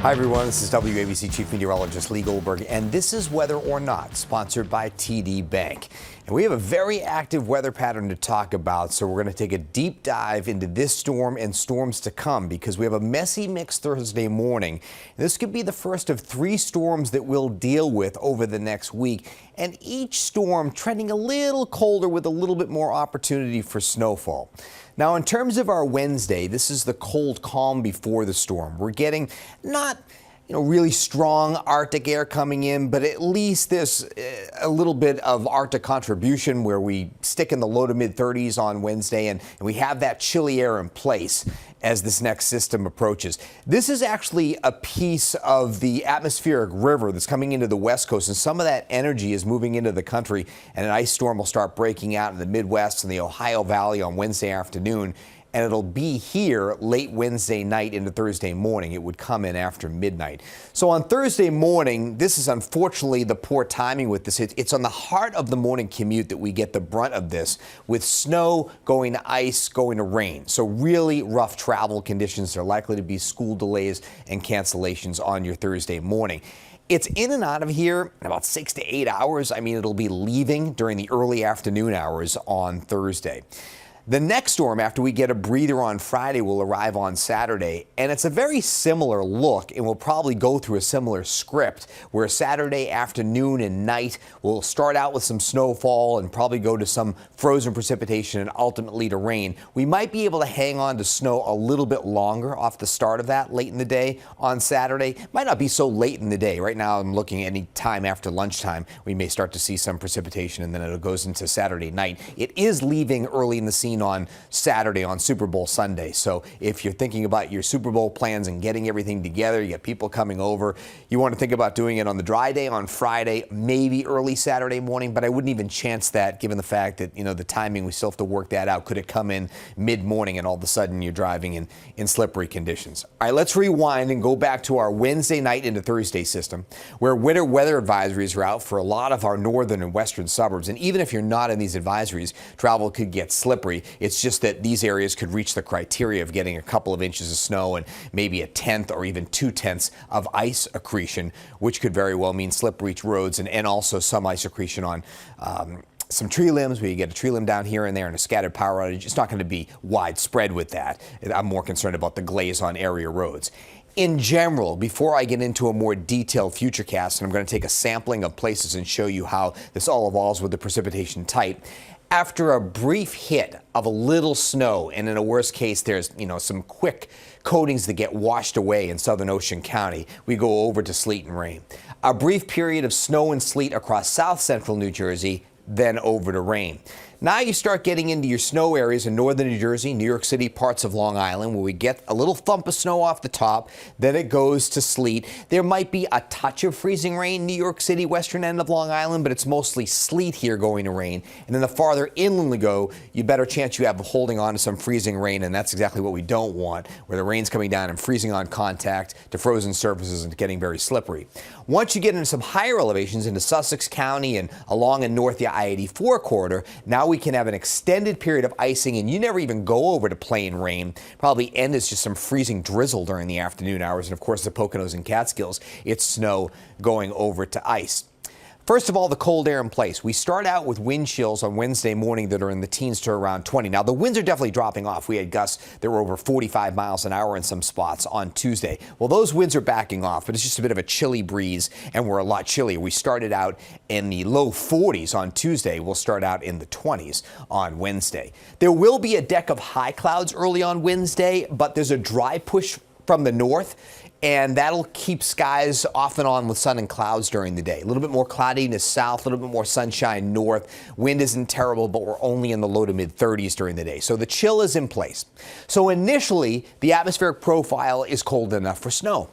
Hi everyone, this is WABC Chief Meteorologist Lee Goldberg, and this is Weather or Not, sponsored by TD Bank. And we have a very active weather pattern to talk about, so we're going to take a deep dive into this storm and storms to come because we have a messy mix Thursday morning. This could be the first of 3 storms that we'll deal with over the next week, and each storm trending a little colder with a little bit more opportunity for snowfall. Now, in terms of our Wednesday, this is the cold calm before the storm. We're getting not really strong Arctic air coming in, but at least there's a little bit of Arctic contribution where we stick in the low to mid 30s on Wednesday, and we have that chilly air in place as this next system approaches. This is actually a piece of the atmospheric river that's coming into the west coast, and some of that energy is moving into the country, and an ice storm will start breaking out in the Midwest and the Ohio Valley on Wednesday afternoon. And it'll be here late Wednesday night into Thursday morning. It would come in after midnight. So on Thursday morning, this is unfortunately the poor timing with this. It's on the heart of the morning commute that we get the brunt of this, with snow going to ice, going to rain. So really rough travel conditions. There are likely to be school delays and cancellations on your Thursday morning. It's in and out of here in about 6 to 8 hours. I mean, it'll be leaving during the early afternoon hours on Thursday. The next storm, after we get a breather on Friday, will arrive on Saturday, and it's a very similar look, and we'll probably go through a similar script where Saturday afternoon and night will start out with some snowfall and probably go to some frozen precipitation and ultimately to rain. We might be able to hang on to snow a little bit longer off the start of that late in the day on Saturday. Might not be so late in the day. Right now I'm looking any time after lunchtime. We may start to see some precipitation, and then it goes into Saturday night. It is leaving early in the scene on Saturday on Super Bowl Sunday. So if you're thinking about your Super Bowl plans and getting everything together, you got people coming over, you want to think about doing it on the dry day on Friday, maybe early Saturday morning, but I wouldn't even chance that given the fact that, the timing, we still have to work that out. Could it come in mid-morning and all of a sudden you're driving in slippery conditions? All right, let's rewind and go back to our Wednesday night into Thursday system, where winter weather advisories are out for a lot of our northern and western suburbs. And even if you're not in these advisories, travel could get slippery. It's just that these areas could reach the criteria of getting a couple of inches of snow and maybe a tenth or even 2/10 of ice accretion, which could very well mean slippery roads and also some ice accretion on some tree limbs, where you get a tree limb down here and there and a scattered power outage. It's not going to be widespread with that. I'm more concerned about the glaze on area roads. In general, before I get into a more detailed futurecast, and I'm going to take a sampling of places and show you how this all evolves with the precipitation type, after a brief hit of a little snow, and in a worst case, there's some quick coatings that get washed away in southern Ocean County, we go over to sleet and rain. A brief period of snow and sleet across south central New Jersey, then over to rain. Now you start getting into your snow areas in northern New Jersey, New York City, parts of Long Island, where we get a little thump of snow off the top, then it goes to sleet. There might be a touch of freezing rain, New York City, western end of Long Island, but it's mostly sleet here going to rain. And then the farther inland we go, you better chance you have of holding on to some freezing rain, and that's exactly what we don't want, where the rain's coming down and freezing on contact to frozen surfaces and getting very slippery. Once you get into some higher elevations into Sussex County and along and north the I-84 corridor, now we can have an extended period of icing, and you never even go over to plain rain. Probably end as just some freezing drizzle during the afternoon hours, and of course the Poconos and Catskills, it's snow going over to ice. First of all, the cold air in place. We start out with wind chills on Wednesday morning that are in the teens to around 20. Now, the winds are definitely dropping off. We had gusts that were over 45 miles an hour in some spots on Tuesday. Well, those winds are backing off, but it's just a bit of a chilly breeze, and we're a lot chillier. We started out in the low 40s on Tuesday. We'll start out in the 20s on Wednesday. There will be a deck of high clouds early on Wednesday, but there's a dry push from the north, and that'll keep skies off and on with sun and clouds during the day. A little bit more cloudiness south, a little bit more sunshine north. Wind isn't terrible, but we're only in the low to mid 30s during the day. So the chill is in place. So initially, the atmospheric profile is cold enough for snow.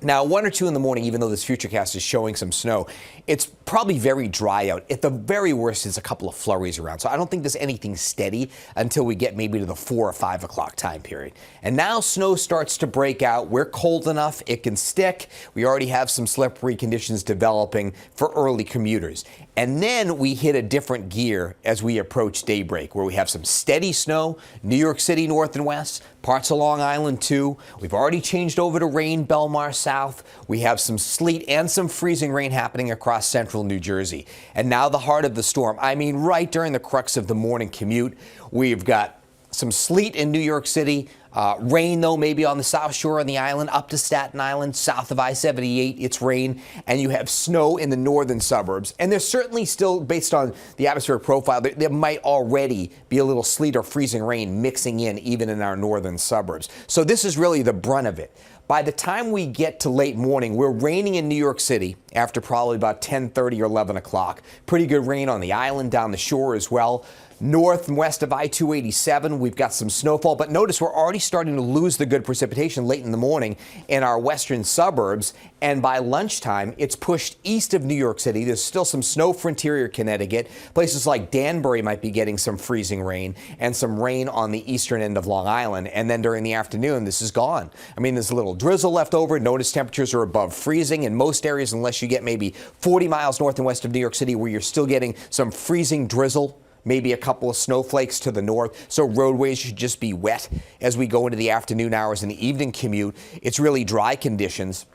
Now, 1 or 2 in the morning, even though this futurecast is showing some snow, it's probably very dry out. At the very worst, there's a couple of flurries around. So I don't think there's anything steady until we get maybe to the 4 or 5 o'clock time period. And now snow starts to break out. We're cold enough. It can stick. We already have some slippery conditions developing for early commuters. And then we hit a different gear as we approach daybreak, where we have some steady snow, New York City north and west, Parts of Long Island, too. We've already changed over to rain, Belmar South. We have some sleet and some freezing rain happening across central New Jersey. And now the heart of the storm. I mean, right during the crux of the morning commute, we've got some sleet in New York City. Rain, though, maybe on the South Shore on the island, up to Staten Island, south of I-78, it's rain. And you have snow in the northern suburbs. And there's certainly still, based on the atmospheric profile, there might already be a little sleet or freezing rain mixing in, even in our northern suburbs. So this is really the brunt of it. By the time we get to late morning, we're raining in New York City after probably about 10:30 or 11 o'clock. Pretty good rain on the island, down the shore as well. North and west of I-287, we've got some snowfall, but notice we're already starting to lose the good precipitation late in the morning in our western suburbs, and by lunchtime, it's pushed east of New York City. There's still some snow for interior Connecticut. Places like Danbury might be getting some freezing rain and some rain on the eastern end of Long Island, and then during the afternoon, this is gone. I mean, there's a little drizzle left over. Notice temperatures are above freezing in most areas unless you get maybe 40 miles north and west of New York City where you're still getting some freezing drizzle. Maybe a couple of snowflakes to the north, so roadways should just be wet as we go into the afternoon hours and the evening commute. It's really dry conditions.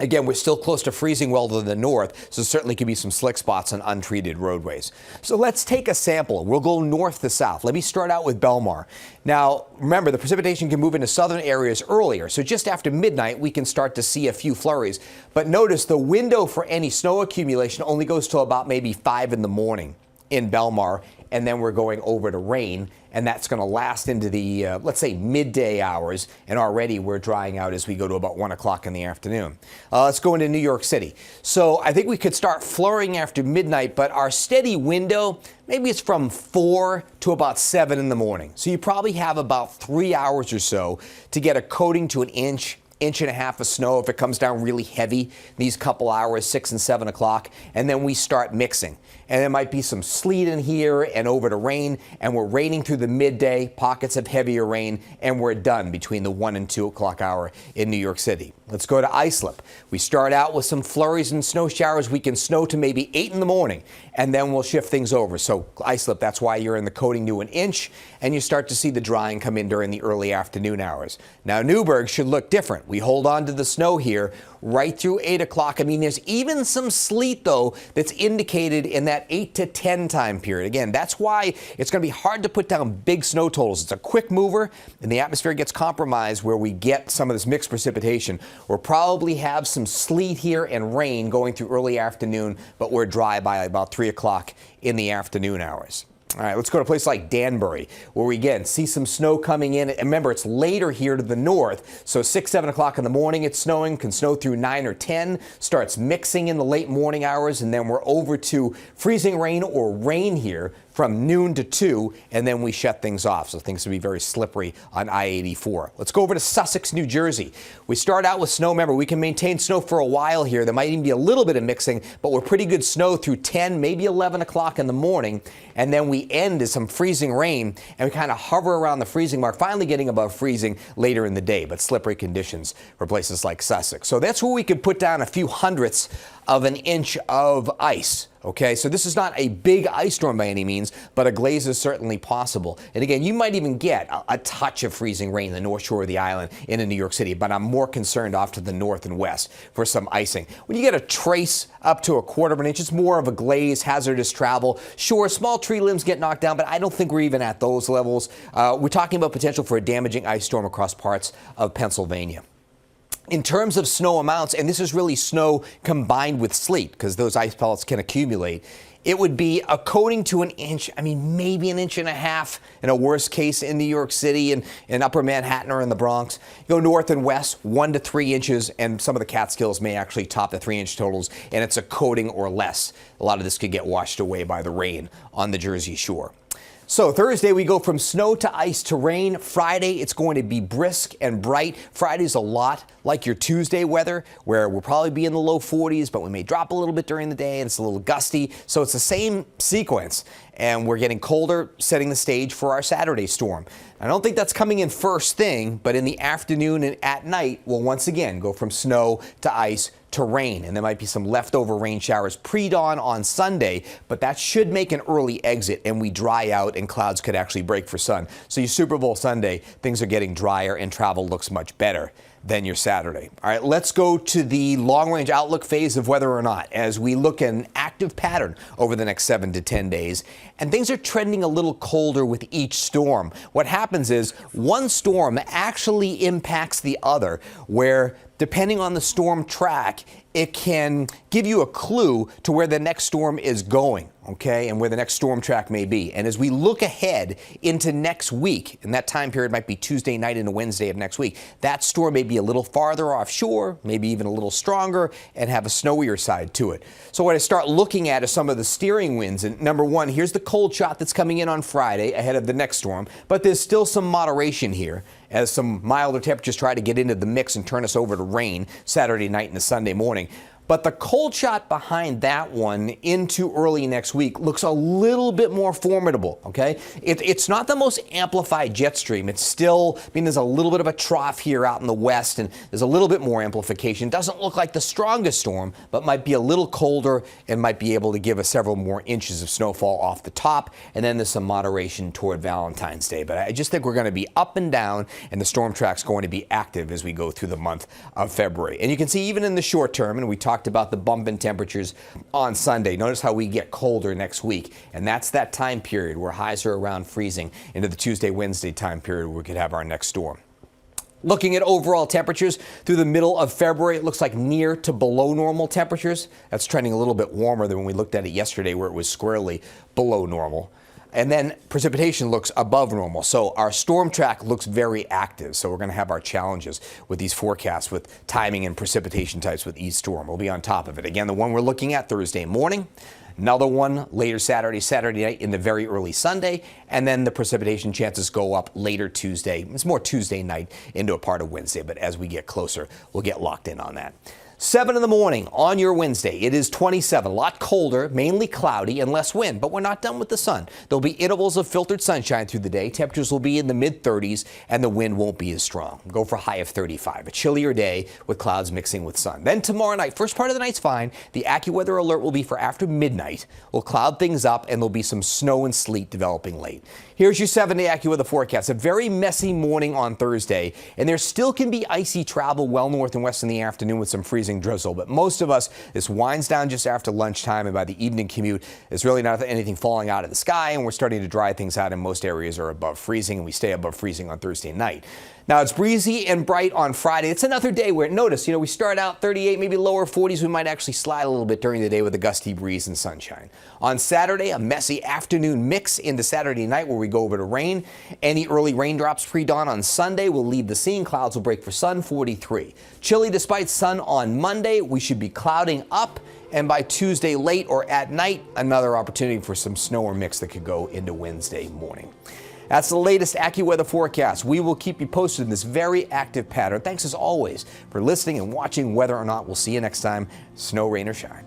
Again, we're still close to freezing well to the north, so certainly could be some slick spots on untreated roadways. So let's take a sample. We'll go north to south. Let me start out with Belmar. Now, remember, the precipitation can move into southern areas earlier, so just after midnight, we can start to see a few flurries. But notice the window for any snow accumulation only goes till about maybe 5 in the morning in Belmar, and then we're going over to rain, and that's going to last into the, let's say, midday hours, and already we're drying out as we go to about 1 o'clock in the afternoon. Let's go into New York City. So I think we could start flurrying after midnight, but our steady window, maybe it's from 4 to about 7 in the morning. So you probably have about 3 hours or so to get a coating to an inch and a half of snow if it comes down really heavy these couple hours, 6 and 7 o'clock, and then we start mixing. And there might be some sleet in here and over to rain, and we're raining through the midday, pockets of heavier rain, and we're done between the 1 and 2 o'clock hour in New York City. Let's go to Islip. We start out with some flurries and snow showers. We can snow to maybe 8 in the morning, and then we'll shift things over. So Islip, that's why you're in the coating to an inch, and you start to see the drying come in during the early afternoon hours. Now, Newburgh should look different. We hold on to the snow here right through 8 o'clock. I mean, there's even some sleet, though, that's indicated in that 8 to 10 time period. Again, that's why it's going to be hard to put down big snow totals. It's a quick mover, and the atmosphere gets compromised where we get some of this mixed precipitation. We'll probably have some sleet here and rain going through early afternoon, but we're dry by about 3 o'clock in the afternoon hours. All right, let's go to a place like Danbury, where we, again, see some snow coming in. And remember, it's later here to the north, so 6, 7 o'clock in the morning it's snowing, can snow through 9 or 10, starts mixing in the late morning hours, and then we're over to freezing rain or rain here from noon to 2, and then we shut things off. So things will be very slippery on I-84. Let's go over to Sussex, New Jersey. We start out with snow. Remember, we can maintain snow for a while here. There might even be a little bit of mixing, but we're pretty good snow through 10, maybe 11 o'clock in the morning, and then we end as some freezing rain, and we kind of hover around the freezing mark, finally getting above freezing later in the day, but slippery conditions for places like Sussex. So that's where we could put down a few hundredths of an inch of ice. Okay, so this is not a big ice storm by any means, but a glaze is certainly possible. And again, you might even get a touch of freezing rain in the north shore of the island into New York City, but I'm more concerned off to the north and west for some icing. When you get a trace up to a quarter of an inch, it's more of a glaze, hazardous travel. Sure, small tree limbs get knocked down, but I don't think we're even at those levels. We're talking about potential for a damaging ice storm across parts of Pennsylvania. In terms of snow amounts, and this is really snow combined with sleet, because those ice pellets can accumulate, it would be a coating to an inch, I mean, maybe an inch and a half in a worst case in New York City and in upper Manhattan or in the Bronx. You go north and west, 1 to 3 inches, and some of the Catskills may actually top the 3-inch totals, and it's a coating or less. A lot of this could get washed away by the rain on the Jersey Shore. So Thursday, we go from snow to ice to rain. Friday, it's going to be brisk and bright. Friday's a lot like your Tuesday weather, where we'll probably be in the low 40s, but we may drop a little bit during the day, and it's a little gusty. So it's the same sequence, and we're getting colder, setting the stage for our Saturday storm. I don't think that's coming in first thing, but in the afternoon and at night, we'll once again go from snow to ice to rain, and there might be some leftover rain showers pre-dawn on Sunday, but that should make an early exit and we dry out and clouds could actually break for sun. So your Super Bowl Sunday, things are getting drier and travel looks much better than your Saturday. All right, let's go to the long-range outlook phase of whether or not as we look at an active pattern over the next 7 to 10 days. And things are trending a little colder with each storm. What happens is one storm actually impacts the other, where depending on the storm track, it can give you a clue to where the next storm is going, okay, and where the next storm track may be. And as we look ahead into next week, and that time period might be Tuesday night into Wednesday of next week, that storm may be a little farther offshore, maybe even a little stronger, and have a snowier side to it. So what I start looking at is some of the steering winds. And number one, here's the cold shot that's coming in on Friday ahead of the next storm, but there's still some moderation here as some milder temperatures try to get into the mix and turn us over to rain Saturday night and the Sunday morning. But the cold shot behind that one into early next week looks a little bit more formidable, okay? It's not the most amplified jet stream. It's still, there's a little bit of a trough here out in the west, and there's a little bit more amplification. Doesn't look like the strongest storm, but might be a little colder and might be able to give us several more inches of snowfall off the top. And then there's some moderation toward Valentine's Day. But I just think we're going to be up and down, and the storm track's going to be active as we go through the month of February. And you can see even in the short term, and we talked about the bump in temperatures on Sunday. Notice how we get colder next week, and that's that time period where highs are around freezing into the Tuesday, Wednesday time period where we could have our next storm. Looking at overall temperatures through the middle of February, it looks like near to below normal temperatures. That's trending a little bit warmer than when we looked at it yesterday where it was squarely below normal. And then precipitation looks above normal. So our storm track looks very active. So we're going to have our challenges with these forecasts with timing and precipitation types with each storm. We'll be on top of it. Again, the one we're looking at Thursday morning, another one later Saturday night into very early Sunday, and then the precipitation chances go up later Tuesday. It's more Tuesday night into a part of Wednesday, but as we get closer, we'll get locked in on that. 7 in the morning on your Wednesday. It is 27, a lot colder, mainly cloudy and less wind, but we're not done with the sun. There'll be intervals of filtered sunshine through the day. Temperatures will be in the mid-30s and the wind won't be as strong. Go for a high of 35, a chillier day with clouds mixing with sun. Then tomorrow night, first part of the night's fine. The AccuWeather alert will be for after midnight. We'll cloud things up and there'll be some snow and sleet developing late. Here's your 7-day AccuWeather forecast. A very messy morning on Thursday, and there still can be icy travel well north and west in the afternoon with some freezing drizzle. But most of us, this winds down just after lunchtime, and by the evening commute, there's really not anything falling out of the sky, and we're starting to dry things out, and most areas are above freezing, and we stay above freezing on Thursday night. Now, it's breezy and bright on Friday. It's another day where, notice, we start out 38, maybe lower 40s. We might actually slide a little bit during the day with a gusty breeze and sunshine. On Saturday, a messy afternoon mix into Saturday night where we go over to rain. Any early raindrops pre-dawn on Sunday will leave the scene. Clouds will break for sun, 43. Chilly despite sun on Monday. We should be clouding up. And by Tuesday late or at night, another opportunity for some snow or mix that could go into Wednesday morning. That's the latest AccuWeather forecast. We will keep you posted in this very active pattern. Thanks as always for listening and watching Whether or Not. We'll see you next time, snow, rain, or shine.